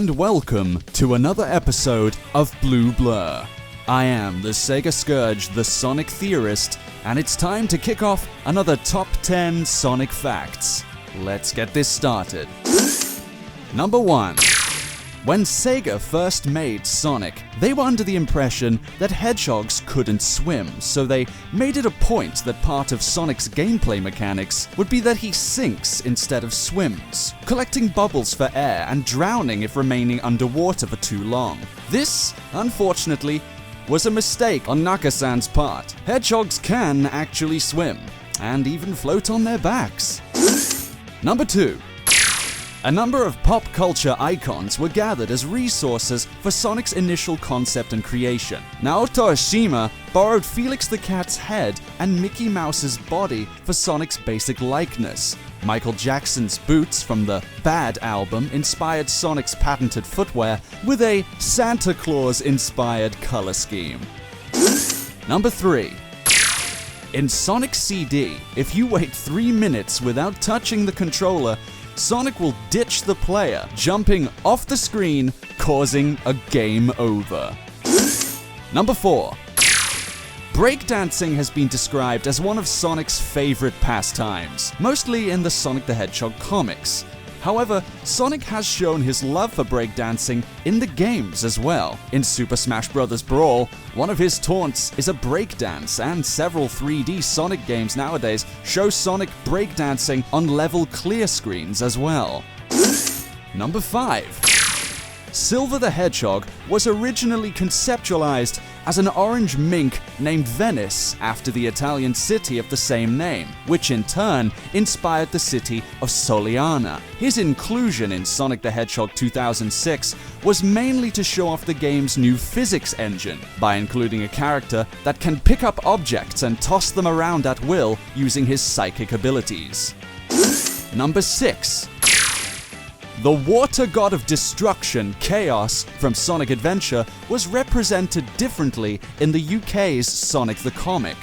and welcome to another episode of Blue Blur. I am the Sega Scourge, the Sonic Theorist, and it's time to kick off another Top 10 Sonic Facts. Let's get this started. Number 1. When Sega first made Sonic, they were under the impression that hedgehogs couldn't swim, so they made it a point that part of Sonic's gameplay mechanics would be that he sinks instead of swims, collecting bubbles for air and drowning if remaining underwater for too long. This, unfortunately, was a mistake on Naka-san's part. Hedgehogs can actually swim, and even float on their backs. Number 2. A number of pop culture icons were gathered as resources for Sonic's initial concept and creation. Naoto Oshima borrowed Felix the Cat's head and Mickey Mouse's body for Sonic's basic likeness. Michael Jackson's boots from the Bad album inspired Sonic's patented footwear with a Santa Claus-inspired color scheme. Number 3. In Sonic CD, if you wait 3 minutes without touching the controller, Sonic will ditch the player, jumping off the screen, causing a game over. Number 4. Breakdancing has been described as one of Sonic's favorite pastimes, mostly in the Sonic the Hedgehog comics. However, Sonic has shown his love for breakdancing in the games as well. In Super Smash Bros. Brawl, one of his taunts is a breakdance, and several 3D Sonic games nowadays show Sonic breakdancing on level clear screens as well. Number 5. Silver the Hedgehog was originally conceptualized as an orange mink named Venice after the Italian city of the same name, which in turn inspired the city of Soliana. His inclusion in Sonic the Hedgehog 2006 was mainly to show off the game's new physics engine, by including a character that can pick up objects and toss them around at will using his psychic abilities. Number 6. The water god of destruction, Chaos, from Sonic Adventure was represented differently in the UK's Sonic the Comic.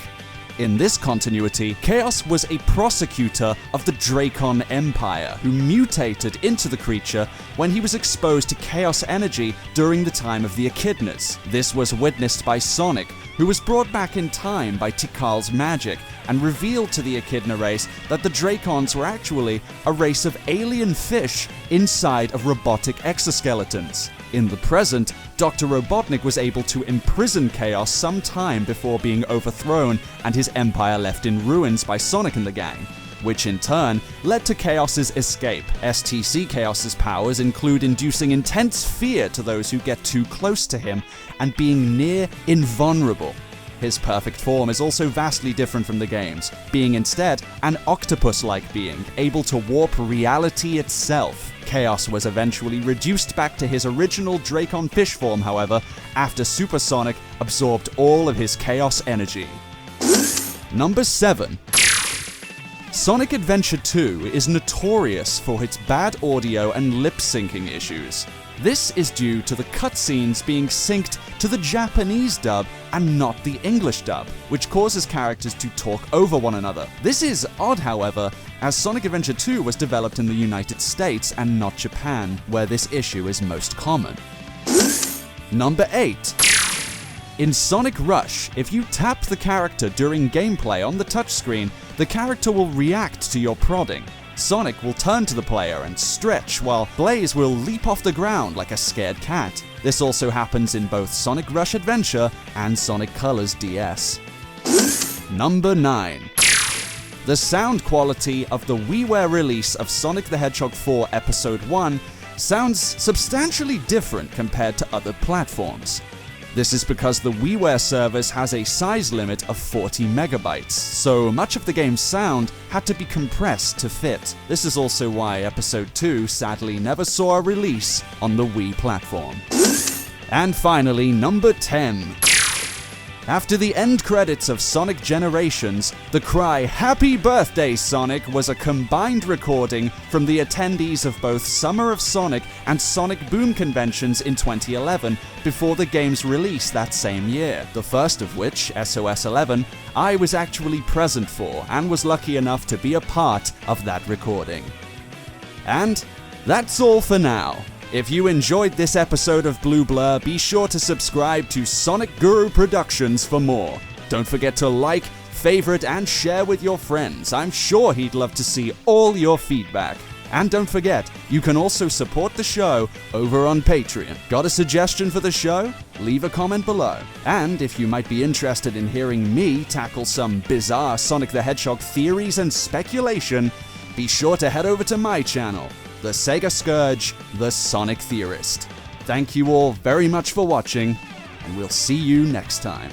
In this continuity, Chaos was a prosecutor of the Dracon Empire who mutated into the creature when he was exposed to chaos energy during the time of the Echidnas. This was witnessed by Sonic, who was brought back in time by Tikal's magic and revealed to the Echidna race that the Dracons were actually a race of alien fish inside of robotic exoskeletons. In the present, Dr. Robotnik was able to imprison Chaos some time before being overthrown and his empire left in ruins by Sonic and the gang, which in turn led to Chaos's escape. STC Chaos's powers include inducing intense fear to those who get too close to him and being near invulnerable. His perfect form is also vastly different from the games, being instead an octopus-like being, able to warp reality itself. Chaos was eventually reduced back to his original Dracon fish form, however, after Super Sonic absorbed all of his chaos energy. Number 7. Sonic Adventure 2 is notorious for its bad audio and lip-syncing issues. This is due to the cutscenes being synced to the Japanese dub and not the English dub, which causes characters to talk over one another. This is odd, however, as Sonic Adventure 2 was developed in the United States and not Japan, where this issue is most common. Number 8. In Sonic Rush, if you tap the character during gameplay on the touchscreen, the character will react to your prodding. Sonic will turn to the player and stretch, while Blaze will leap off the ground like a scared cat. This also happens in both Sonic Rush Adventure and Sonic Colors DS. Number 9. The sound quality of the WiiWare release of Sonic the Hedgehog 4 Episode 1 sounds substantially different compared to other platforms. This is because the WiiWare service has a size limit of 40 megabytes, so much of the game's sound had to be compressed to fit. This is also why Episode 2 sadly never saw a release on the Wii platform. And finally, number 10. After the end credits of Sonic Generations, the cry "Happy Birthday, Sonic" was a combined recording from the attendees of both Summer of Sonic and Sonic Boom conventions in 2011 before the game's release that same year. The first of which, SOS 11, I was actually present for and was lucky enough to be a part of that recording. And that's all for now. If you enjoyed this episode of Blue Blur, be sure to subscribe to Sonicguru Productions for more. Don't forget to like, favorite, and share with your friends. I'm sure he'd love to see all your feedback. And don't forget, you can also support the show over on Patreon. Got a suggestion for the show? Leave a comment below. And if you might be interested in hearing me tackle some bizarre Sonic the Hedgehog theories and speculation, be sure to head over to my channel, the Sega Scourge, the Sonic Theorist. Thank you all very much for watching, and we'll see you next time.